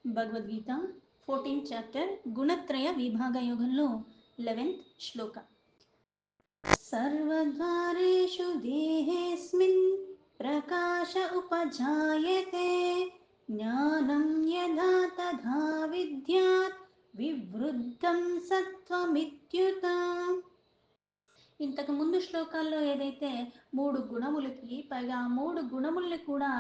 Bhagavad Gita 14th chapter గుణత్రయ విభాగ యోగంలో 11th శ్లోక. సర్వద్వారేషు దేహేస్మిన్ ప్రకాశ ఉపజాయతే జ్ఞానం యథా తథా విద్యాత్ వివృద్ధం సత్వమిత్యుత. ఇంతకు ముందు శ్లోకాల్లో ఏదైతే మూడు గుణములకి పైగా మూడు గుణముల్ని కూడా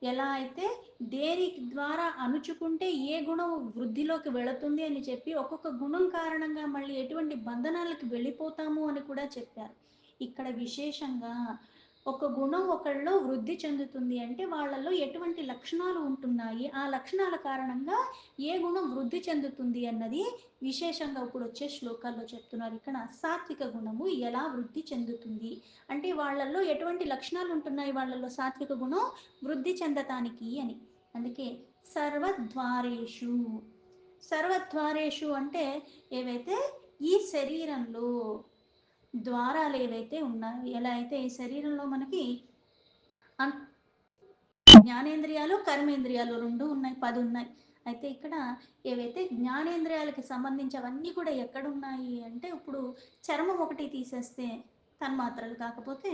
ఎలా అయితే దేని ద్వారా అణుచుకుంటే ఏ గుణం వృద్ధిలోకి వెళుతుంది అని చెప్పి ఒక్కొక్క గుణం కారణంగా మళ్ళీ ఎటువంటి బంధనాలకు వెళ్ళిపోతాము అని కూడా చెప్పారు. ఇక్కడ విశేషంగా ఒక గుణం ఒకళ్ళలో వృద్ధి చెందుతుంది అంటే వాళ్ళలో ఎటువంటి లక్షణాలు ఉంటున్నాయి, ఆ లక్షణాల కారణంగా ఏ గుణం వృద్ధి చెందుతుంది అన్నది విశేషంగా ఇప్పుడు వచ్చే శ్లోకాల్లో చెప్తున్నారు. ఇక్కడ సాత్విక గుణము ఎలా వృద్ధి చెందుతుంది అంటే వాళ్ళల్లో ఎటువంటి లక్షణాలు ఉంటున్నాయి వాళ్ళల్లో సాత్విక గుణం వృద్ధి చెందటానికి అని. అందుకే సర్వద్వారేషు, సర్వద్వారేషు అంటే ఏవైతే ఈ శరీరంలో ద్వారాలు ఏవైతే ఉన్నాయో, ఎలా అయితే ఈ శరీరంలో మనకి జ్ఞానేంద్రియాలు కర్మేంద్రియాలు రెండు ఉన్నాయి, 10 ఉన్నాయి. అయితే ఇక్కడ ఏవైతే జ్ఞానేంద్రియాలకి సంబంధించినవన్నీ కూడా ఎక్కడున్నాయి అంటే ఇప్పుడు చర్మం ఒకటి తీసేస్తే తన్మాత్రలు, కాకపోతే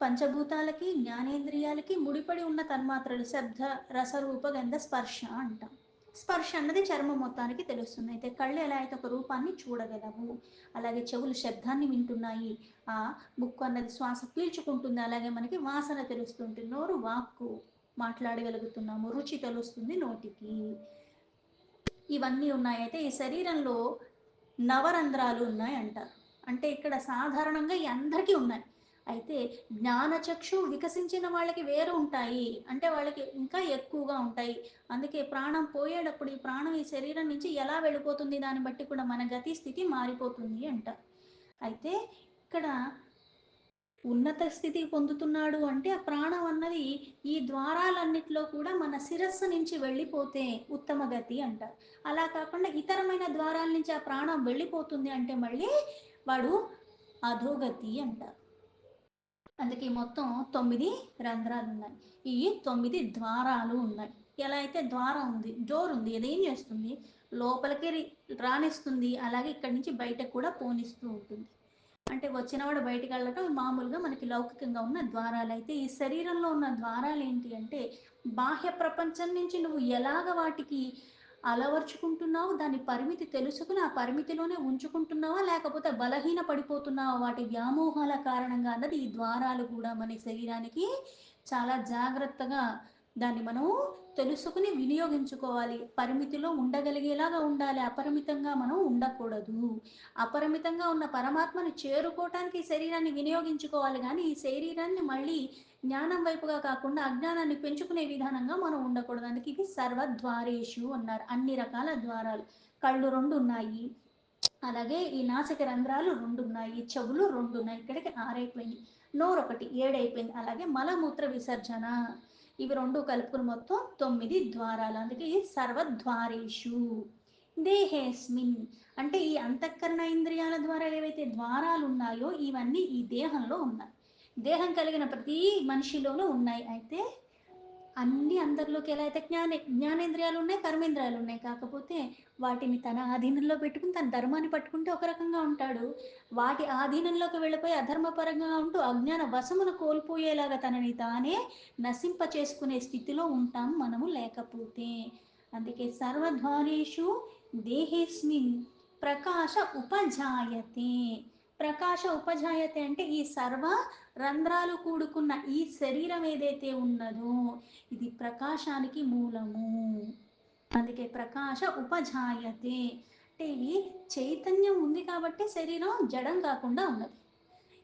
పంచభూతాలకి జ్ఞానేంద్రియాలకి ముడిపడి ఉన్న తన్మాత్రలు శబ్ద రసరూప గంధ స్పర్శ అంటాం. స్పర్శ అన్నది చర్మం మొత్తానికి తెలుస్తుంది. అయితే కళ్ళు ఎలా అయితే ఒక రూపాన్ని చూడగలవు, అలాగే చెవులు శబ్దాన్ని వింటున్నాయి, ఆ ముక్కు అన్నది శ్వాస పీల్చుకుంటుంది, అలాగే మనకి వాసన తెలుస్తుంటుంది, నోరు వాక్కు మాట్లాడగలుగుతున్నాము, రుచి తెలుస్తుంది నోటికి, ఇవన్నీ ఉన్నాయి. అయితే ఈ శరీరంలో నవరంధ్రాలు ఉన్నాయి అంటారు. అంటే ఇక్కడ సాధారణంగా ఈ అందరికీ ఉన్నాయి. అయితే జ్ఞానచక్షు వికసించిన వాళ్ళకి వేరు ఉంటాయి, అంటే వాళ్ళకి ఇంకా ఎక్కువగా ఉంటాయి. అందుకే ప్రాణం పోయేటప్పుడు ఈ ప్రాణం ఈ శరీరం నుంచి ఎలా వెళ్ళిపోతుంది దాన్ని బట్టి కూడా మన గతి స్థితి మారిపోతుంది అంటారు. అయితే ఇక్కడ ఉన్నత స్థితి పొందుతున్నాడు అంటే ఆ ప్రాణం అన్నది ఈ ద్వారాలన్నిటిలో కూడా మన శిరస్సు నుంచి వెళ్ళిపోతే ఉత్తమ గతి అంటారు. అలా కాకుండా ఇతరమైన ద్వారాల నుంచి ఆ ప్రాణం వెళ్ళిపోతుంది అంటే మళ్ళీ వాడు అధోగతి అంటారు. అందుకే మొత్తం 9 రంధ్రాలు ఉన్నాయి, ఈ 9 ద్వారాలు ఉన్నాయి. ఎలా అయితే ద్వారం ఉంది, డోర్ ఉంది, ఏదేం చేస్తుంది లోపలికి రానిస్తుంది, అలాగే ఇక్కడి నుంచి బయటకు కూడా పోనిస్తూ ఉంటుంది. అంటే వచ్చినవాడు బయటికి వెళ్ళటం మామూలుగా మనకి లౌకికంగా ఉన్న ద్వారాలు. అయితే ఈ శరీరంలో ఉన్న ద్వారాలు ఏంటి అంటే బాహ్య ప్రపంచం నుంచి నువ్వు ఎలాగ వాటికి అలవర్చుకుంటున్నావు, దాని పరిమితి తెలుసుకుని ఆ పరిమితిలోనే ఉంచుకుంటున్నావా, లేకపోతే బలహీన పడిపోతున్నావా వాటి వ్యామోహాల కారణంగా అన్నది ఈ ద్వారాలు కూడా మన శరీరానికి చాలా జాగ్రత్తగా దాన్ని మనం తెలుసుకుని వినియోగించుకోవాలి. పరిమితిలో ఉండగలిగేలాగా ఉండాలి, అపరిమితంగా మనం ఉండకూడదు. అపరిమితంగా ఉన్న పరమాత్మని చేరుకోవటానికి ఈ శరీరాన్ని వినియోగించుకోవాలి, కానీ ఈ శరీరాన్ని మళ్ళీ జ్ఞానం వైపుగా కాకుండా అజ్ఞానాన్ని పెంచుకునే విధానంగా మనం ఉండకూడదు. అందుకే ఇది సర్వద్వారేషు అన్నారు, అన్ని రకాల ద్వారాలు. కళ్ళు 2 ఉన్నాయి, అలాగే ఈ నాసిక రంధ్రాలు 2 ఉన్నాయి, చెవులు 2 ఉన్నాయి, ఇక్కడికి 6 అయిపోయింది, నోరు ఒకటి 7 అయిపోయింది, అలాగే మలమూత్ర విసర్జన ఇవి 2 కలుపుకుని మొత్తం 9 ద్వారాలు. అందుకే ఈ సర్వద్వారేషు. దేహేస్మిన్ అంటే ఈ అంతఃకరణ ఇంద్రియాల ద్వారా ఏవైతే ద్వారాలు ఉన్నాయో ఇవన్నీ ఈ దేహంలో ఉన్నాయి, దేహం కలిగిన ప్రతి మనిషిలోనూ ఉన్నాయి. అయితే అన్ని అందరిలోకి ఎలా అయితే జ్ఞానేంద్రియాలు ఉన్నాయి, కర్మేంద్రియాలు ఉన్నాయి, కాకపోతే వాటిని తన ఆధీనంలో పెట్టుకుని తన ధర్మాన్ని పట్టుకుంటే ఒక రకంగా ఉంటాడు, వాటి ఆధీనంలోకి వెళ్ళిపోయి అధర్మపరంగా ఉంటూ అజ్ఞాన వశమును కోల్పోయేలాగా తనని తానే నశింప చేసుకునే స్థితిలో ఉంటాం మనము లేకపోతే. అందుకే సర్వద్వారేషు దేహేస్మిన్ ప్రకాశ ఉపజాయతే. ప్రకాశ ఉపజాయతే అంటే ఈ సర్వ రంధ్రాలు కూడుకున్న ఈ శరీరం ఏదైతే ఉన్నదో ఇది ప్రకాశానికి మూలము. అందుకే ప్రకాశ ఉపజాయతే అంటే ఈ చైతన్యం ఉంది కాబట్టి శరీరం జడం కాకుండా ఉన్నది.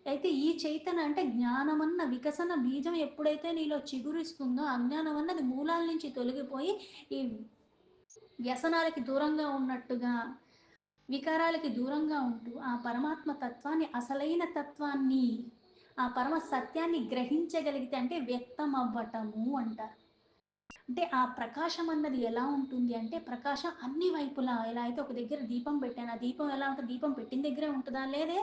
అయితే ఈ చైతన్యం అంటే జ్ఞానమన్న వికసన బీజం ఎప్పుడైతే నీలో చిగురిస్తుందో అజ్ఞానం అన్నది మూలాల నుంచి తొలగిపోయి ఈ వ్యసనాలకి దూరంగా ఉన్నట్టుగా వికారాలకి దూరంగా ఉంటూ ఆ పరమాత్మ తత్వాన్ని, అసలైన తత్వాన్ని, ఆ పరమ సత్యాన్ని గ్రహించగలిగితే అంటే వ్యక్తం అవ్వటము అంటారు. అంటే ఆ ప్రకాశం అన్నది ఎలా ఉంటుంది అంటే ప్రకాశం అన్ని వైపులా, ఎలా అయితే ఒక దగ్గర దీపం పెట్టాను ఆ దీపం ఎలా ఉంటుంది, దీపం పెట్టిన దగ్గరే ఉంటుందా, లేదే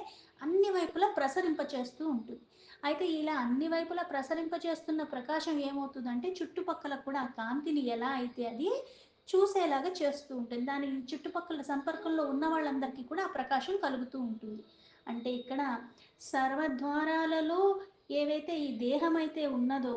అన్ని వైపులా ప్రసరింపచేస్తూ ఉంటుంది. అయితే ఇలా అన్ని వైపులా ప్రసరింపచేస్తున్న ప్రకాశం ఏమవుతుందంటే చుట్టుపక్కల కూడా ఆ కాంతిని ఎలా అయితే అది చూసేలాగా చేస్తూ ఉంటుంది. దాని చుట్టుపక్కల సంపర్కంలో ఉన్న వాళ్ళందరికీ కూడా ఆ ప్రకాశం కలుగుతూ ఉంటుంది. అంటే ఇక్కడ సర్వద్వారాలలో ఏవైతే ఈ దేహం అయితే ఉన్నదో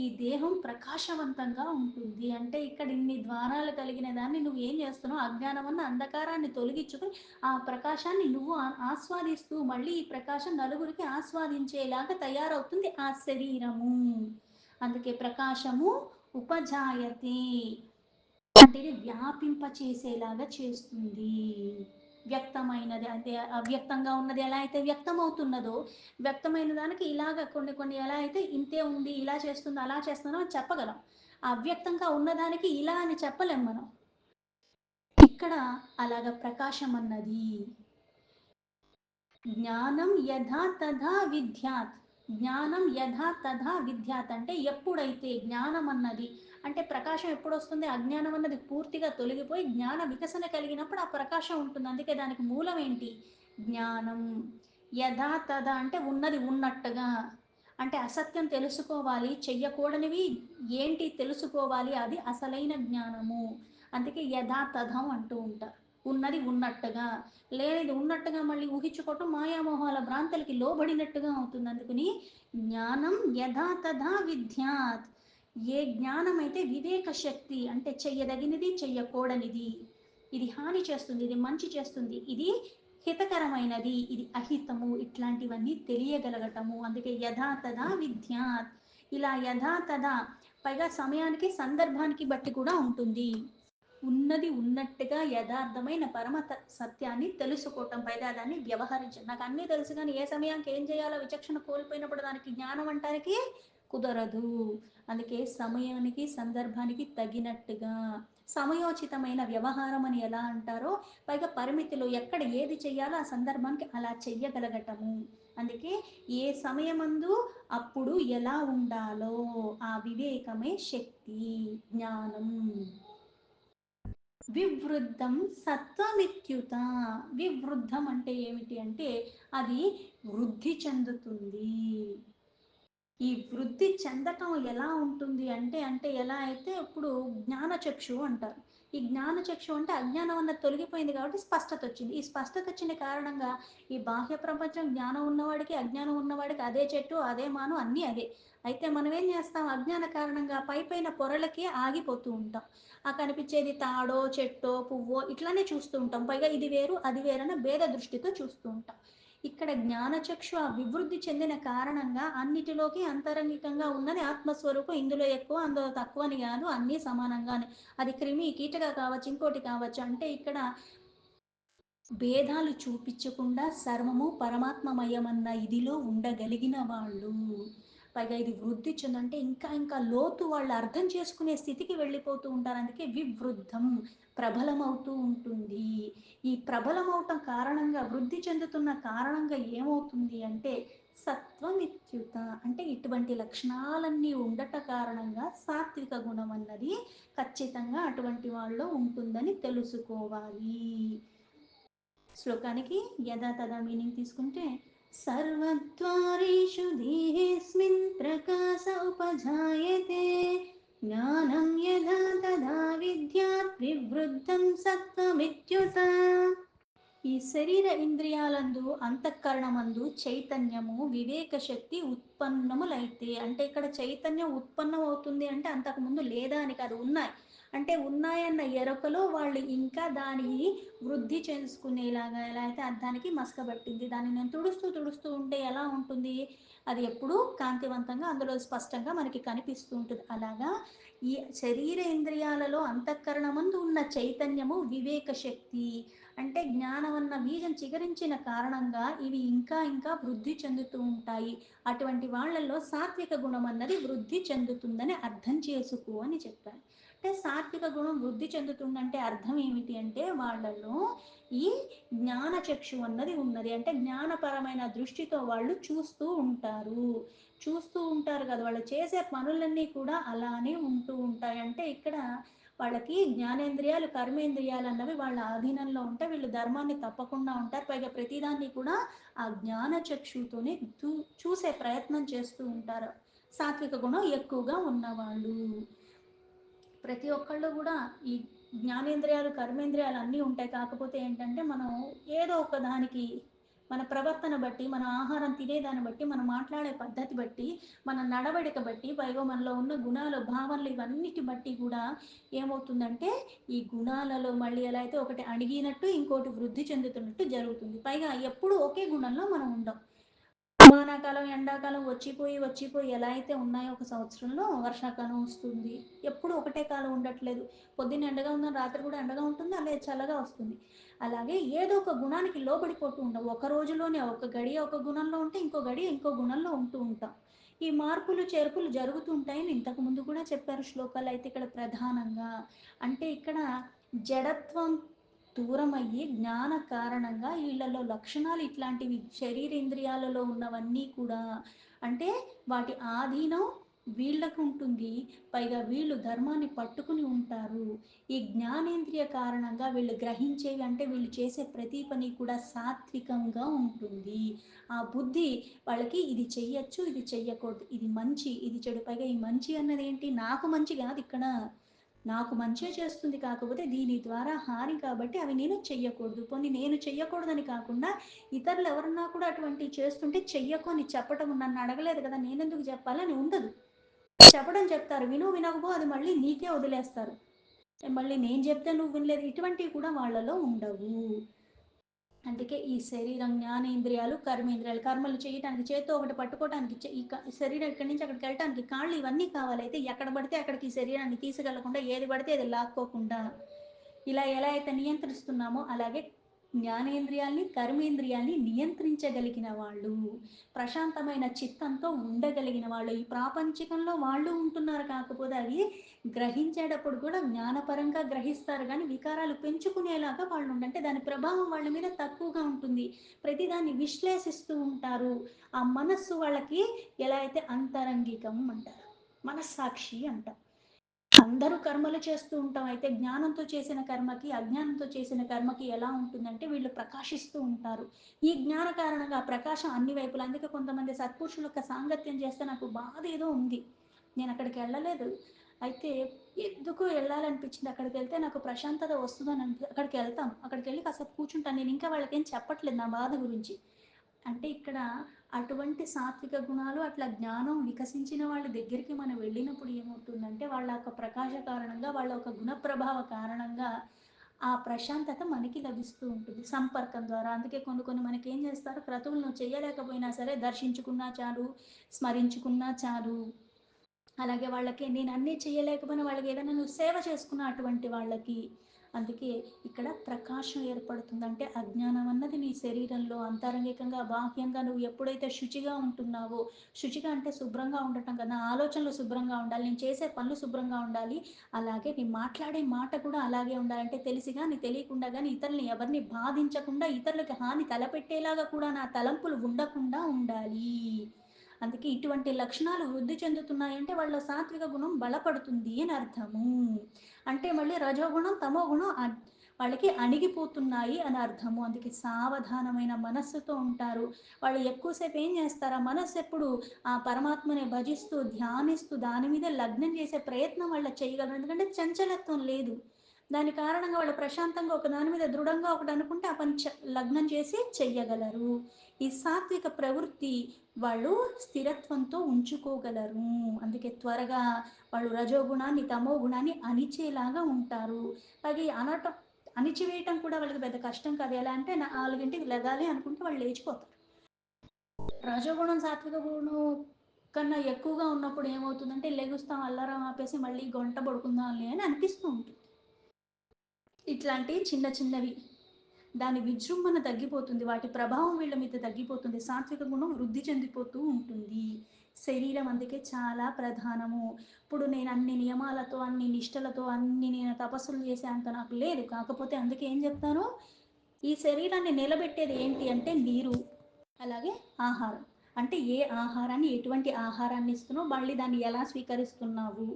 ఈ దేహం ప్రకాశవంతంగా ఉంటుంది. అంటే ఇక్కడ ఇన్ని ద్వారాలు కలిగిన దాన్ని నువ్వు ఏం చేస్తున్నావు, అజ్ఞానం అన్న అంధకారాన్ని తొలగించుకుని ఆ ప్రకాశాన్ని నువ్వు ఆస్వాదిస్తూ మళ్ళీ ఈ ప్రకాశం నలుగురికి ఆస్వాదించేలాగా తయారవుతుంది ఆ శరీరము. అందుకే ప్రకాశము ఉపజాయతే అంటే ఇది వ్యాపింప చేసేలాగా చేస్తుంది. వ్యక్తమైనది అంటే అవ్యక్తంగా ఉన్నది ఎలా అయితే వ్యక్తం అవుతున్నదో వ్యక్తమైన దానికి ఇలాగ కొన్ని కొన్ని ఎలా అయితే ఇంతే ఉంది, ఇలా చేస్తుంది, అలా చేస్తున్నాం అని చెప్పగలం. అవ్యక్తంగా ఉన్నదానికి ఇలా అని చెప్పలేం మనం. ఇక్కడ అలాగ ప్రకాశం అన్నది జ్ఞానం యథా తథా విద్యాత్. జ్ఞానం యథా తథా విద్యాత్ అంటే ఎప్పుడైతే జ్ఞానం అన్నది అంటే ప్రకాశం ఎప్పుడు వస్తుంది, అజ్ఞానం అన్నది పూర్తిగా తొలగిపోయి జ్ఞాన వికసన కలిగినప్పుడు ఆ ప్రకాశం ఉంటుంది. అందుకే దానికి మూలం ఏంటి, జ్ఞానం. యథా తథా అంటే ఉన్నది ఉన్నట్టుగా, అంటే అసత్యం తెలుసుకోవాలి, చెయ్యకూడనివి ఏంటి తెలుసుకోవాలి, అది అసలైన జ్ఞానము. అందుకే యథాతథం అంటూ ఉంటారు. ఉన్నది ఉన్నట్టుగా, లేనిది ఉన్నట్టుగా మళ్ళీ ఊహించుకోవటం మాయామోహాల భ్రాంతులకి లోబడినట్టుగా అవుతుంది. అందుకని జ్ఞానం యథాతథా విద్యాత్. ఏ జ్ఞానం అయితే వివేక శక్తి అంటే చెయ్యదగినది చెయ్యకూడనిది, ఇది హాని చేస్తుంది, ఇది మంచి చేస్తుంది, ఇది హితకరమైనది, ఇది అహితము, ఇట్లాంటివన్నీ తెలియగలగటము. అందుకే యథాతథా విద్యాత్. ఇలా యథాతథా పైగా సమయానికి సందర్భానికి బట్టి కూడా ఉంటుంది. ఉన్నది ఉన్నట్టుగా యథార్థమైన పరమ సత్యాన్ని తెలుసుకోవటం, పైగా దాన్ని వ్యవహరించడం. నాకు అన్నీ తెలుసు కానీ ఏ సమయానికి ఏం చేయాలో విచక్షణ కోల్పోయినప్పుడు దానికి జ్ఞానం అంటానికి కుదరదు. అందుకే సమయానికి సందర్భానికి తగినట్టుగా సమయోచితమైన వ్యవహారం అని ఎలా అంటారో పైగా పరిమితిలో ఎక్కడ ఏది చెయ్యాలో ఆ సందర్భానికి అలా చెయ్యగలగటము. అందుకే ఏ సమయమందు అప్పుడు ఎలా ఉండాలో ఆ వివేకమే శక్తి, జ్ఞానం. వివృద్ధం సత్వమిత్యుత. వివృద్ధం అంటే ఏమిటి అంటే అది వృద్ధి చెందుతుంది. ఈ వృద్ధి చెందటం ఎలా ఉంటుంది అంటే అంటే ఎలా అయితే ఇప్పుడు జ్ఞానచక్షు అంటారు. ఈ జ్ఞానచక్షు అంటే అజ్ఞానం అన్నది తొలగిపోయింది కాబట్టి స్పష్టత వచ్చింది. ఈ స్పష్టత వచ్చిన కారణంగా ఈ బాహ్య ప్రపంచం జ్ఞానం ఉన్నవాడికి అజ్ఞానం ఉన్నవాడికి అదే చెట్టు అదే మాను అన్నీ అదే. అయితే మనం ఏం చేస్తాం, అజ్ఞాన కారణంగా పై పైన పొరలకి ఆగిపోతూ ఉంటాం. ఆ కనిపించేది తాడో చెట్టో పువ్వో ఇట్లానే చూస్తూ ఉంటాం. పైగా ఇది వేరు అది వేరన్న భేద దృష్టితో చూస్తూ ఉంటాం. ఇక్కడ జ్ఞానచక్షు అభివృద్ధి చెందిన కారణంగా అన్నిటిలోకి అంతరంగికంగా ఉన్నది ఆత్మస్వరూపం. ఇందులో ఎక్కువ అందులో తక్కువ అని కాదు, అన్నీ సమానంగానే. అది క్రిమి కీటక కావచ్చు, ఇంకోటి కావచ్చు. అంటే ఇక్కడ భేదాలు చూపించకుండా సర్వము పరమాత్మమయమన్న ఇదిలో ఉండగలిగిన వాళ్ళు. పైగా ఇది వృద్ధి చెందంటే ఇంకా ఇంకా లోతు వాళ్ళు అర్థం చేసుకునే స్థితికి వెళ్ళిపోతూ ఉంటారు. అందుకే వివృద్ధం ప్రబలమవుతూ ఉంటుంది. ఈ ప్రబలమవటం కారణంగా వృద్ధి చెందుతున్న కారణంగా ఏమవుతుంది అంటే సత్వమిత్యుత. అంటే ఇటువంటి లక్షణాలన్నీ ఉండట కారణంగా సాత్విక గుణం అన్నది ఖచ్చితంగా అటువంటి వాళ్ళు ఉంటుందని తెలుసుకోవాలి. శ్లోకానికి యథా తదా మీనింగ్ తీసుకుంటే సర్వద్వారేషు దేహేస్మిన్ ప్రకాశ ఉపజాయతే జ్ఞానం యథా తదా విద్యాత్ వివృద్ధం సత్వమిత్యుత. ఈ శరీర ఇంద్రియాలందు అంతఃకరణమందు చైతన్యము వివేక శక్తి ఉత్పన్నములైతే, అంటే ఇక్కడ చైతన్యం ఉత్పన్నం అవుతుంది అంటే అంతకుముందు లేదా అని కాదు, ఉన్నాయి. అంటే ఉన్నాయన్న ఎరుకలో వాళ్ళు ఇంకా దానిని వృద్ధి చేసుకునేలాగా ఎలా అయితే అద్దానికి మసకబట్టింది దాన్ని నేను తుడుస్తూ తుడుస్తూ ఉంటే ఎలా ఉంటుంది, అది ఎప్పుడూ కాంతివంతంగా అందులో స్పష్టంగా మనకి కనిపిస్తూ ఉంటుంది. అలాగా ఈ శరీర ఇంద్రియాలలో అంతఃకరణమందు ఉన్న చైతన్యము వివేక శక్తి అంటే జ్ఞానం అన్న బీజం చిగురించిన కారణంగా ఇవి ఇంకా ఇంకా వృద్ధి చెందుతూ ఉంటాయి. అటువంటి వాళ్ళల్లో సాత్విక గుణం అన్నది వృద్ధి చెందుతుందని అర్థం చేసుకో అని చెప్పాను. అంటే సాత్విక గుణం వృద్ధి చెందుతుందంటే అర్థం ఏమిటి అంటే వాళ్ళలో ఈ జ్ఞానచక్షు అన్నది ఉన్నది. అంటే జ్ఞానపరమైన దృష్టితో వాళ్ళు చూస్తూ ఉంటారు కదా, వాళ్ళు చేసే పనులన్నీ కూడా అలానే ఉంటూ ఉంటాయి. అంటే ఇక్కడ వాళ్ళకి జ్ఞానేంద్రియాలు కర్మేంద్రియాలు అన్నవి వాళ్ళ ఆధీనంలో ఉంటే వీళ్ళు ధర్మాన్ని తప్పకుండా ఉంటారు. పైగా ప్రతిదాన్ని కూడా ఆ జ్ఞాన చక్షుతోనే చూసే ప్రయత్నం చేస్తూ ఉంటారు సాత్విక గుణం ఎక్కువగా ఉన్నవాళ్ళు. ప్రతి ఒక్కళ్ళు కూడా ఈ జ్ఞానేంద్రియాలు కర్మేంద్రియాలు అన్నీ ఉంటాయి. కాకపోతే ఏంటంటే మనం ఏదో ఒక దానికి మన ప్రవర్తన బట్టి, మన ఆహారం తినేదాన్ని బట్టి, మనం మాట్లాడే పద్ధతి బట్టి, మన నడవడిక బట్టి, పైగా మనలో ఉన్న గుణాలు భావనలు ఇవన్నిటి బట్టి కూడా ఏమవుతుందంటే ఈ గుణాలలో మళ్ళీ ఎలా అయితే ఒకటి అణిగినట్టు ఇంకోటి వృద్ధి చెందుతున్నట్టు జరుగుతుంది. పైగా ఎప్పుడు ఒకే గుణంలో మనం ఉండం. వానాకాలం ఎండాకాలం వచ్చిపోయి ఎలా అయితే ఉన్నాయో ఒక సంవత్సరంలో వర్షాకాలం వస్తుంది. ఎప్పుడు ఒకటే కాలం ఉండట్లేదు. పొద్దున్న ఎండగా ఉందని రాత్రి కూడా ఎండగా ఉంటుంది, అలాగే చల్లగా వస్తుంది. అలాగే ఏదో ఒక గుణానికి లోబడిపోతూ ఉంటాం. ఒక రోజులోనే ఒక గడియ ఒక గుణంలో ఉంటే ఇంకో గడియ ఇంకో గుణంలో ఉంటూ ఉంటాం. ఈ మార్పులు చేర్పులు జరుగుతూ ఉంటాయని ఇంతకు ముందు కూడా చెప్పారు శ్లోకాలు. అయితే ఇక్కడ ప్రధానంగా అంటే ఇక్కడ జడత్వం దూరమయ్యి జ్ఞాన కారణంగా వీళ్ళలో లక్షణాలు ఇట్లాంటివి శరీరేంద్రియాలలో ఉన్నవన్నీ కూడా అంటే వాటి ఆధీనం వీళ్ళకు ఉంటుంది. పైగా వీళ్ళు ధర్మాన్ని పట్టుకుని ఉంటారు. ఈ జ్ఞానేంద్రియ కారణంగా వీళ్ళు గ్రహించేవి అంటే వీళ్ళు చేసే ప్రతి పని కూడా సాత్వికంగా ఉంటుంది. ఆ బుద్ధి వాళ్ళకి ఇది చెయ్యొచ్చు, ఇది చెయ్యకూడదు, ఇది మంచి, ఇది చెడు. పైగా ఈ మంచి అన్నది ఏంటి, నాకు మంచి కాదు ఇక్కడ, నాకు మంచే చేస్తుంది, కాకపోతే దీని ద్వారా హాని కాబట్టి అవి నేను చెయ్యకూడదు. పోనీ నేను చెయ్యకూడదని కాకుండా ఇతరులు ఎవరన్నా కూడా అటువంటివి చేస్తుంటే చెయ్యకు అని చెప్పటం, నన్ను అడగలేదు కదా నేనెందుకు చెప్పాలని ఉండదు. చెప్పడం చెప్తారు, విను వినకపో అది మళ్ళీ నీకే వదిలేస్తారు. మళ్ళీ నేను చెప్తే నువ్వు వినలేదు, ఇటువంటివి కూడా వాళ్ళలో ఉండవు. అందుకే ఈ శరీరం జ్ఞానేంద్రియాలు కర్మేంద్రియాలు, కర్మలు చేయటానికి చేత్తో ఒకటి పట్టుకోవడానికి ఈ శరీరం ఇక్కడి నుంచి అక్కడికి వెళ్ళటానికి కాళ్ళు ఇవన్నీ కావాలి. అయితే ఎక్కడ పడితే అక్కడికి శరీరాన్ని తీసుకెళ్లకుండా ఏది పడితే అది లాక్కోకుండా ఇలా ఎలా అయితే నియంత్రిస్తున్నామో అలాగే జ్ఞానేంద్రియాల్ని కర్మేంద్రియాల్ని నియంత్రించగలిగిన వాళ్ళు, ప్రశాంతమైన చిత్తంతో ఉండగలిగిన వాళ్ళు, ఈ ప్రాపంచికంలో వాళ్ళు ఉంటున్నారు. కాకపోతే అవి గ్రహించేటప్పుడు కూడా జ్ఞానపరంగా గ్రహిస్తారు కానీ వికారాలు పెంచుకునేలాగా వాళ్ళు ఉండంటే దాని ప్రభావం వాళ్ళ మీద తక్కువగా ఉంటుంది. ప్రతిదాన్ని విశ్లేషిస్తూ ఉంటారు. ఆ మనస్సు వాళ్ళకి ఎలా అయితే అంతరంగికం అంటారు, మనస్సాక్షి అంటారు. అందరూ కర్మలు చేస్తూ ఉంటాం. అయితే జ్ఞానంతో చేసిన కర్మకి అజ్ఞానంతో చేసిన కర్మకి ఎలా ఉంటుందంటే వీళ్ళు ప్రకాశిస్తూ ఉంటారు. ఈ జ్ఞాన కారణంగా ప్రకాశం అన్ని వైపులు. అందుకే కొంతమంది సత్పురుషుల యొక్క సాంగత్యం చేస్తే నాకు బాధ ఏదో ఉంది, నేను అక్కడికి వెళ్ళలేదు, అయితే ఎందుకు వెళ్ళాలనిపించింది, అక్కడికి వెళ్తే నాకు ప్రశాంతత వస్తుందని అక్కడికి వెళ్తాను. అక్కడికి వెళ్ళి కాసేపు కూర్చుంటాను. నేను ఇంకా వాళ్ళకి ఏం చెప్పట్లేదు నా బాధ గురించి. అంటే ఇక్కడ అటువంటి సాత్విక గుణాలు అట్లా జ్ఞానం వికసించిన వాళ్ళ దగ్గరికి మనం వెళ్ళినప్పుడు ఏమవుతుందంటే వాళ్ళ యొక్క ప్రకాశ కారణంగా, వాళ్ళ ఒక గుణ ప్రభావ కారణంగా ఆ ప్రశాంతత మనకి లభిస్తూ ఉంటుంది సంపర్కం ద్వారా. అందుకే కొన్ని మనకి ఏం చేస్తారు, క్రతువులు నువ్వు చేయలేకపోయినా సరే దర్శించుకున్నా చాలు, స్మరించుకున్నా చాలు. అలాగే వాళ్ళకి నేను అన్నీ చేయలేకపోయినా వాళ్ళకి ఏదైనా నువ్వు సేవ చేసుకున్న అటువంటి వాళ్ళకి. అందుకే ఇక్కడ ప్రకాశం ఏర్పడుతుంది. అంటే అజ్ఞానం అన్నది నీ శరీరంలో అంతరంగికంగా బాహ్యంగా నువ్వు ఎప్పుడైతే శుచిగా ఉంటున్నావో, శుచిగా అంటే శుభ్రంగా ఉండటం కదా, ఆలోచనలు శుభ్రంగా ఉండాలి, నేను చేసే పనులు శుభ్రంగా ఉండాలి, అలాగే నేను మాట్లాడే మాట కూడా అలాగే ఉండాలి. అంటే తెలిసిగా నీ తెలియకుండా కానీ ఇతరులని ఎవరిని బాధించకుండా, ఇతరులకి హాని తలపెట్టేలాగా కూడా నా తలంపులు ఉండకుండా ఉండాలి. అందుకే ఇటువంటి లక్షణాలు వృద్ధి చెందుతున్నాయంటే వాళ్ళ సాత్విక గుణం బలపడుతుంది అని అర్థము. అంటే మళ్ళీ రజోగుణం తమో గుణం వాళ్ళకి అణిగిపోతున్నాయి అని అర్థము. అందుకే సావధానమైన మనస్సుతో ఉంటారు వాళ్ళు. ఎక్కువసేపు ఏం చేస్తారు, ఆ మనస్సు ఎప్పుడు ఆ పరమాత్మని భజిస్తూ ధ్యానిస్తూ దాని మీద లగ్నం చేసే ప్రయత్నం వాళ్ళ చేయగలరు. ఎందుకంటే చంచలత్వం లేదు. దాని కారణంగా వాళ్ళు ప్రశాంతంగా ఒక దాని మీద దృఢంగా ఒకటి అనుకుంటే ఆ పని లగ్నం చేసి చెయ్యగలరు. ఈ సాత్విక ప్రవృత్తి వాళ్ళు స్థిరత్వంతో ఉంచుకోగలరు. అందుకే త్వరగా వాళ్ళు రజోగుణాన్ని తమో గుణాన్ని అణిచేలాగా ఉంటారు. అది అనటం అణిచివేయటం కూడా వాళ్ళకి పెద్ద కష్టం కాదు. ఎలా అంటే 4ంటికి లెగాలి అనుకుంటే వాళ్ళు లేచిపోతారు. రజోగుణం సాత్విక గుణం కన్నా ఎక్కువగా ఉన్నప్పుడు ఏమవుతుందంటే లెగుస్తాం, అల్లారం ఆపేసి మళ్ళీ గంట పడుకుందాంలే అని అనిపిస్తూ ఉంటుంది. ఇట్లాంటి చిన్న చిన్నవి దాని విజృంభణ తగ్గిపోతుంది, వాటి ప్రభావం వీళ్ళ మీద తగ్గిపోతుంది, సాత్విక గుణం వృద్ధి చెందిపోతూ ఉంటుంది. శరీరం అందుకే చాలా ప్రధానము. ఇప్పుడు నేను అన్ని నియమాలతో అన్ని నిష్టలతో అన్ని నేను తపస్సులు చేసే అంత నాకు లేదు. కాకపోతే అందుకే ఏం చెప్తాను, ఈ శరీరాన్ని నిలబెట్టేది ఏంటి అంటే నీరు, అలాగే ఆహారం. అంటే ఏ ఆహారాన్ని, ఎటువంటి ఆహారాన్ని ఇస్తున్నావు, మళ్ళీ దాన్ని ఎలా స్వీకరిస్తున్నావు,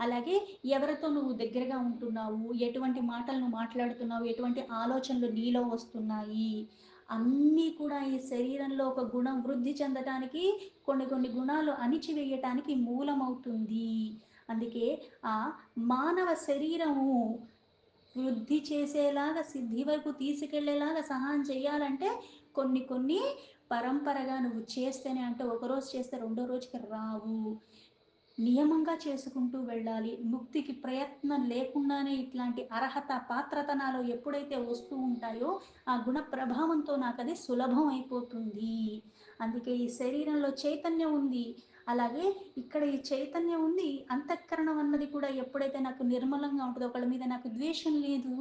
అలాగే ఎవరితో నువ్వు దగ్గరగా ఉంటున్నావు, ఎటువంటి మాటలను మాట్లాడుతున్నావు, ఎటువంటి ఆలోచనలు నీలో వస్తున్నాయి, అన్నీ కూడా ఈ శరీరంలో ఒక గుణం వృద్ధి చెందటానికి, కొన్ని కొన్ని గుణాలు అణిచివేయటానికి మూలమవుతుంది. అందుకే ఆ మానవ శరీరము వృద్ధి చేసేలాగా, సిద్ధి వైపు తీసుకెళ్లేలాగా సహాయం చేయాలంటే కొన్ని కొన్ని పరంపరగా నువ్వు చేస్తేనే, అంటే ఒకరోజు చేస్తే రెండో రోజుకి రావు, నియమంగా చేసుకుంటూ వెళ్ళాలి. ముక్తికి ప్రయత్నం లేకుండానే ఇట్లాంటి అర్హత పాత్రతనాలు ఎప్పుడైతే వస్తూ ఉంటాయో ఆ గుణ ప్రభావంతో నాకు అది సులభం అయిపోతుంది. అందుకే ఈ శరీరంలో చైతన్యం ఉంది, అలాగే ఇక్కడ ఈ చైతన్యం ఉంది, అంతఃకరణం అన్నది కూడా ఎప్పుడైతే నాకు నిర్మలంగా ఉంటుందో, ఒకళ్ళ మీద నాకు ద్వేషం లేదు.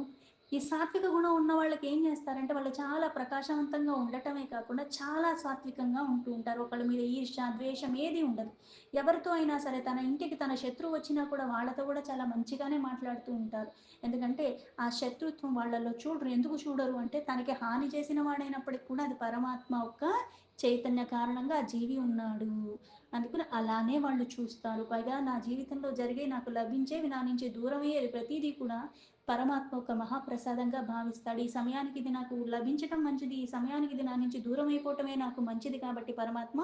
ఈ సాత్విక గుణం ఉన్న వాళ్ళకి ఏం చేస్తారంటే వాళ్ళు చాలా ప్రకాశవంతంగా ఉండటమే కాకుండా చాలా సాత్వికంగా ఉంటూ ఉంటారు. ఒకళ్ళ మీద ఈర్ష్య ద్వేషం ఏది ఉండదు. ఎవరితో అయినా సరే తన ఇంటికి తన శత్రువు వచ్చినా కూడా వాళ్ళతో కూడా చాలా మంచిగానే మాట్లాడుతూ ఉంటారు. ఎందుకంటే ఆ శత్రుత్వం వాళ్ళలో చూడరు. ఎందుకు చూడరు అంటే తనకి హాని చేసిన వాడైనప్పటికి కూడా అది పరమాత్మ యొక్క చైతన్య కారణంగా ఆ జీవి ఉన్నాడు, అందుకని అలానే వాళ్ళు చూస్తారు. పైగా నా జీవితంలో జరిగే, నాకు లభించేవి, నా నుంచి దూరమయ్యేది ప్రతిదీ కూడా పరమాత్మ ఒక మహాప్రసాదంగా భావిస్తాడు. ఈ సమయానికి ఇది నాకు లభించటం మంచిది, ఈ సమయానికి ఇది నా నుంచి దూరం అయిపోవటమే నాకు మంచిది, కాబట్టి పరమాత్మ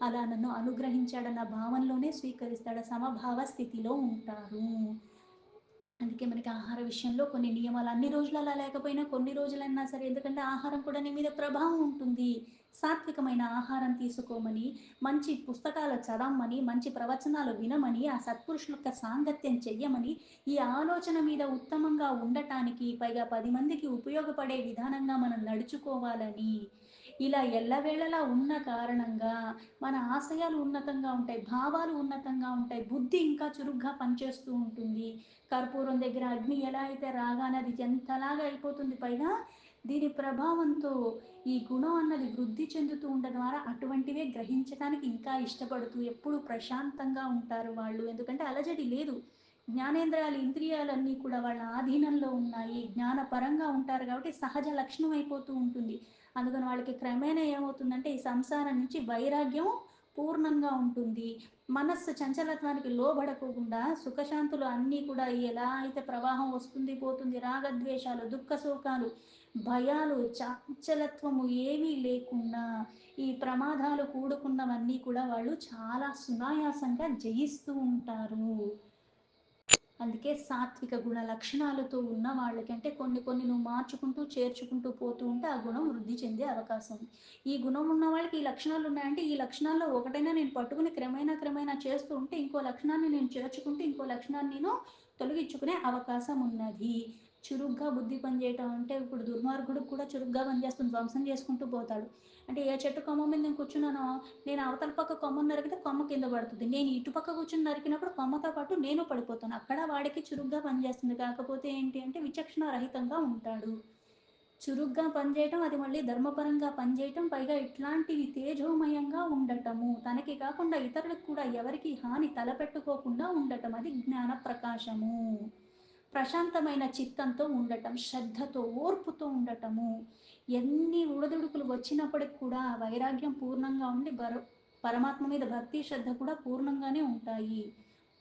అలా నన్ను అనుగ్రహించాడన్న భావనలోనే స్వీకరిస్తాడు, సమభావ స్థితిలో ఉంటారు. అందుకే మనకి ఆహార విషయంలో కొన్ని నియమాలు, అన్ని రోజులు అలా లేకపోయినా కొన్ని రోజులైనా సరే, ఎందుకంటే ఆహారం కూడా నీ మీద ప్రభావం ఉంటుంది. సాత్వికమైన ఆహారం తీసుకోమని, మంచి పుస్తకాలు చదవమని, మంచి ప్రవచనాలు వినమని, ఆ సత్పురుషుల యొక్క సాంగత్యం చెయ్యమని, ఈ ఆలోచన మీద ఉత్తమంగా ఉండటానికి, పైగా 10 మందికి ఉపయోగపడే విధానంగా మనం నడుచుకోవాలని, ఇలా ఎల్లవేళలా ఉన్న కారణంగా మన ఆశయాలు ఉన్నతంగా ఉంటాయి, భావాలు ఉన్నతంగా ఉంటాయి, బుద్ధి ఇంకా చురుగ్గా పనిచేస్తూ ఉంటుంది. కర్పూరం దగ్గర అగ్ని ఎలా అయితే రాగానే అది ఎంతలాగా అయిపోతుంది, పైగా దీని ప్రభావంతో ఈ గుణం అన్నది వృద్ధి చెందుతూ ఉండడం ద్వారా అటువంటివే గ్రహించడానికి ఇంకా ఇష్టపడుతూ ఎప్పుడు ప్రశాంతంగా ఉంటారు వాళ్ళు. ఎందుకంటే అలజడి లేదు, జ్ఞానేంద్రియాలు ఇంద్రియాలన్నీ కూడా వాళ్ళ ఆధీనంలో ఉన్నాయి, జ్ఞానపరంగా ఉంటారు కాబట్టి సహజ లక్షణం అయిపోతూ ఉంటుంది. అందుకని వాళ్ళకి క్రమేణా ఏమవుతుందంటే ఈ సంసారం నుంచి వైరాగ్యం పూర్ణంగా ఉంటుంది. మనస్సు చంచలత్వానికి లోబడకుండా సుఖశాంతులు అన్నీ కూడా ఎలా అయితే ప్రవాహం వస్తుంది పోతుంది, రాగద్వేషాలు దుఃఖ సుఖాలు భయాలు చాంచలత్వము ఏమీ లేకుండా ఈ ప్రమాదాలు కూడుకున్నవన్నీ కూడా వాళ్ళు చాలా సునాయాసంగా జయిస్తూ ఉంటారు. అందుకే సాత్విక గుణ లక్షణాలతో ఉన్న వాళ్ళకి, అంటే కొన్ని కొన్ని నువ్వు మార్చుకుంటూ చేర్చుకుంటూ పోతూ ఉంటే ఆ గుణం వృద్ధి చెందే అవకాశం ఉంది. ఈ గుణం ఉన్న వాళ్ళకి ఈ లక్షణాలు ఉన్నాయంటే ఈ లక్షణాల్లో ఒకటైనా నేను పట్టుకుని క్రమేణా క్రమేణా చేస్తూ ఉంటే ఇంకో లక్షణాన్ని నేను చేర్చుకుంటే ఇంకో లక్షణాన్ని నేను తొలగించుకునే అవకాశం ఉన్నది. చురుగ్గా బుద్ధి పనిచేయటం అంటే ఇప్పుడు దుర్మార్గుడు కూడా చురుగ్గా పనిచేస్తుంది, ధ్వంసం చేసుకుంటూ పోతాడు. అంటే ఏ చెట్టు కొమ్మ మీద నేను కూర్చున్నానో, నేను అవతల పక్క కొమ్మను నరికితే కొమ్మ కింద పడుతుంది, నేను ఇటు పక్క కూర్చుని నరికినప్పుడు కొమ్మతో పాటు నేను పడిపోతాను. అక్కడ వాడికి చురుగ్గా పనిచేస్తుంది, కాకపోతే ఏంటి అంటే విచక్షణ రహితంగా ఉంటాడు. చురుగ్గా పనిచేయటం, అది మళ్ళీ ధర్మపరంగా పనిచేయటం, పైగా ఇట్లాంటివి తేజోమయంగా ఉండటము, తనకి కాకుండా ఇతరులకు కూడా ఎవరికి హాని తలపెట్టుకోకుండా ఉండటం, అది జ్ఞాన ప్రకాశము. ప్రశాంతమైన చిత్తంతో ఉండటం, శ్రద్ధతో ఓర్పుతో ఉండటము, ఎన్ని ఉడదుడుకులు వచ్చినప్పటికి కూడా వైరాగ్యం పూర్ణంగా ఉండి పరమాత్మ మీద భక్తి శ్రద్ధ కూడా పూర్ణంగానే ఉంటాయి.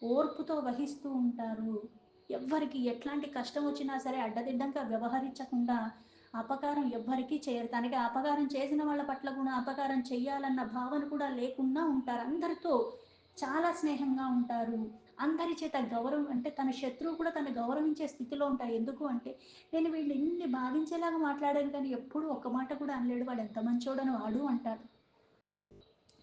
ఓర్పుతో వహిస్తూ ఉంటారు. ఎవ్వరికి ఎట్లాంటి కష్టం వచ్చినా సరే అడ్డదిడ్డంగా వ్యవహరించకుండా అపకారం ఎవ్వరికీ చేయరు. తనకి అపకారం చేసిన వాళ్ళ పట్ల కూడా అపకారం చెయ్యాలన్న భావన కూడా లేకుండా ఉంటారు. అందరితో చాలా స్నేహంగా ఉంటారు. అందరి చేత గౌరవం, అంటే తన శత్రువు కూడా తను గౌరవించే స్థితిలో ఉంటారు. ఎందుకు అంటే నేను వీళ్ళు ఇన్ని బాధించేలాగా మాట్లాడాను కానీ ఎప్పుడు ఒక్క మాట కూడా అనలేడు, వాడు ఎంత మంచోడని వాడు అంటారు.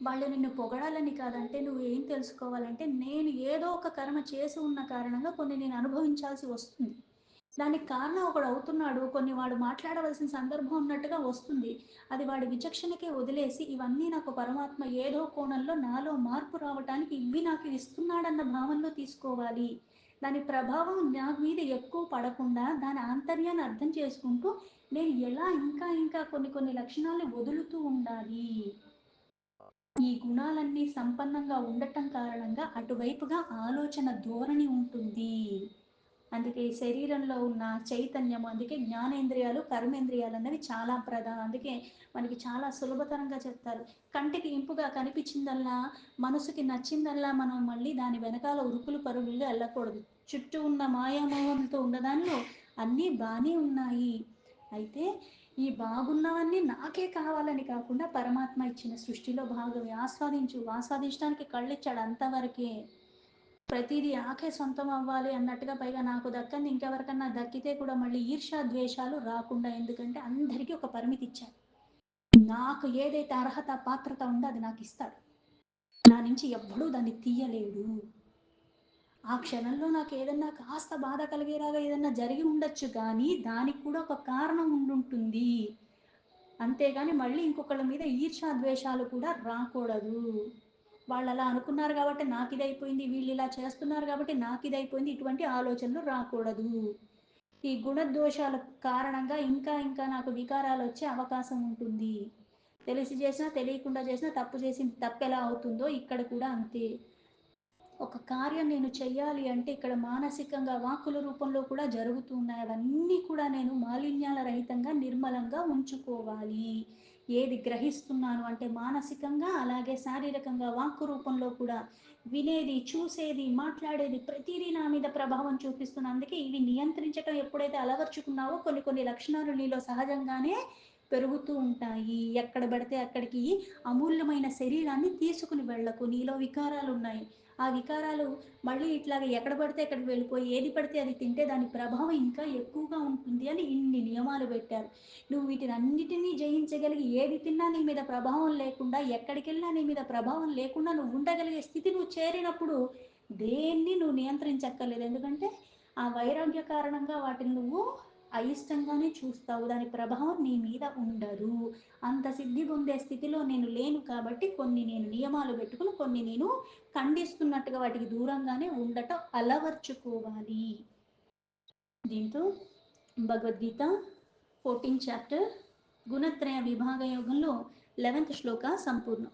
వాళ్ళు నిన్ను పొగడాలని కాదంటే నువ్వు ఏం తెలుసుకోవాలంటే నేను ఏదో ఒక కర్మ చేసి ఉన్న కారణంగా కొన్ని నేను అనుభవించాల్సి వస్తుంది. దానికి కారణం ఒకడు అవుతున్నాడు, కొన్ని వాడు మాట్లాడవలసిన సందర్భం ఉన్నట్టుగా వస్తుంది. అది వాడి విచక్షణకే వదిలేసి ఇవన్నీ నాకు పరమాత్మ ఏదో కోణంలో నాలో మార్పు రావటానికి ఇవి నాకు ఇస్తున్నాడన్న భావనలో తీసుకోవాలి. దాని ప్రభావం నా మీద ఎక్కువ పడకుండా దాని ఆంతర్యాన్ని అర్థం చేసుకుంటూ నేను ఎలా ఇంకా ఇంకా కొన్ని కొన్ని లక్షణాలను వదులుతూ ఉండాలి. ఈ గుణాలన్నీ సంపన్నంగా ఉండటం కారణంగా అటువైపుగా ఆలోచన ధోరణి ఉంటుంది. అందుకే ఈ శరీరంలో ఉన్న చైతన్యము, అందుకే జ్ఞానేంద్రియాలు కర్మేంద్రియాలు అన్నవి చాలా ప్రధానం. అందుకే మనకి చాలా సులభతరంగా చెప్తారు. కంటికి ఇంపుగా కనిపించిందల్లా, మనసుకి నచ్చిందల్లా మనం మళ్ళీ దాని వెనకాల ఉరుకులు పరుగులుగా వెళ్ళకూడదు. చుట్టూ ఉన్న మాయామోహంతో ఉన్నదానిలో అన్నీ బాగానే ఉన్నాయి. అయితే ఈ బాగున్నవన్నీ నాకే కావాలని కాకుండా పరమాత్మ ఇచ్చిన సృష్టిలో భాగమే. ఆస్వాదించు, ఆస్వాదించడానికి కళ్ళిచ్చాడు అంతవరకే. ప్రతిదీ నాకే సొంతం అవ్వాలి అన్నట్టుగా, పైగా నాకు దక్కంది ఇంకెవరికన్నా దక్కితే కూడా మళ్ళీ ఈర్ష్యా ద్వేషాలు రాకుండా, ఎందుకంటే అందరికీ ఒక పరిమితి ఇచ్చాడు. నాకు ఏదైతే అర్హత పాత్రత ఉందో అది నాకు ఇస్తాడు. నా నుంచి ఎవ్వడూ దాన్ని తీయలేడు. ఆ క్షణంలో నాకు ఏదన్నా కాస్త బాధ కలిగేలాగా ఏదన్నా జరిగి ఉండొచ్చు, కానీ దానికి కూడా ఒక కారణం ఉండుంటుంది. అంతేగాని మళ్ళీ ఇంకొకళ్ళ మీద ఈర్ష్యా ద్వేషాలు కూడా రాకూడదు. వాళ్ళు అలా అనుకున్నారు కాబట్టి నాకు ఇది అయిపోయింది, వీళ్ళు ఇలా చేస్తున్నారు కాబట్టి నాకు ఇది అయిపోయింది, ఇటువంటి ఆలోచనలు రాకూడదు. ఈ గుణదోషాల కారణంగా ఇంకా ఇంకా నాకు వికారాలు వచ్చే అవకాశం ఉంటుంది. తెలిసి చేసినా తెలియకుండా చేసినా తప్పు చేసింది తప్పు ఎలా అవుతుందో ఇక్కడ కూడా అంతే. ఒక కార్యం నేను చెయ్యాలి అంటే ఇక్కడ మానసికంగా వాక్కుల రూపంలో కూడా జరుగుతూ ఉన్నాయి. అవన్నీ కూడా నేను మాలిన్యాల రహితంగా నిర్మలంగా ఉంచుకోవాలి. ఏది గ్రహిస్తున్నాను అంటే మానసికంగా, అలాగే శారీరకంగా వాక్కు రూపంలో కూడా వినేది, చూసేది, మాట్లాడేది ప్రతిదీ నా మీద ప్రభావం చూపిస్తుంది. అందుకే ఇవి నియంత్రించటం ఎప్పుడైతే అలవర్చుకున్నావో కొన్ని కొన్ని లక్షణాలు నీలో సహజంగానే పెరుగుతూ ఉంటాయి. ఎక్కడ పడితే అక్కడికి అమూల్యమైన శరీరాన్ని తీసుకుని వెళ్ళకు. నీలో వికారాలు ఉన్నాయి, ఆ వికారాలు మళ్ళీ ఇట్లాగ ఎక్కడ పడితే అక్కడికి వెళ్ళిపోయి ఏది పడితే అది తింటే దాని ప్రభావం ఇంకా ఎక్కువగా ఉంటుంది అని ఇన్ని నియమాలు పెట్టారు. నువ్వు వీటిని అన్నిటినీ జయించగలిగి ఏది తిన్నా నీ మీద ప్రభావం లేకుండా, ఎక్కడికి వెళ్ళినా నీ మీద ప్రభావం లేకుండా నువ్వు ఉండగలిగే స్థితి నువ్వు చేరినప్పుడు దేన్ని నువ్వు నియంత్రించక్కర్లేదు. ఎందుకంటే ఆ వైరాగ్య కారణంగా వాటిని నువ్వు అయిష్టంగానే చూస్తావు, దాని ప్రభావం నీ మీద ఉండదు. అంత సిద్ధి పొందే స్థితిలో నేను లేను కాబట్టి కొన్ని నేను నియమాలు పెట్టుకుని కొన్ని నేను ఖండిస్తున్నట్టుగా వాటికి దూరంగానే ఉండటం అలవర్చుకోవాలి. దీంతో భగవద్గీత 14th చాప్టర్ గుణత్రయ విభాగ యోగంలో 11th శ్లోక సంపూర్ణం.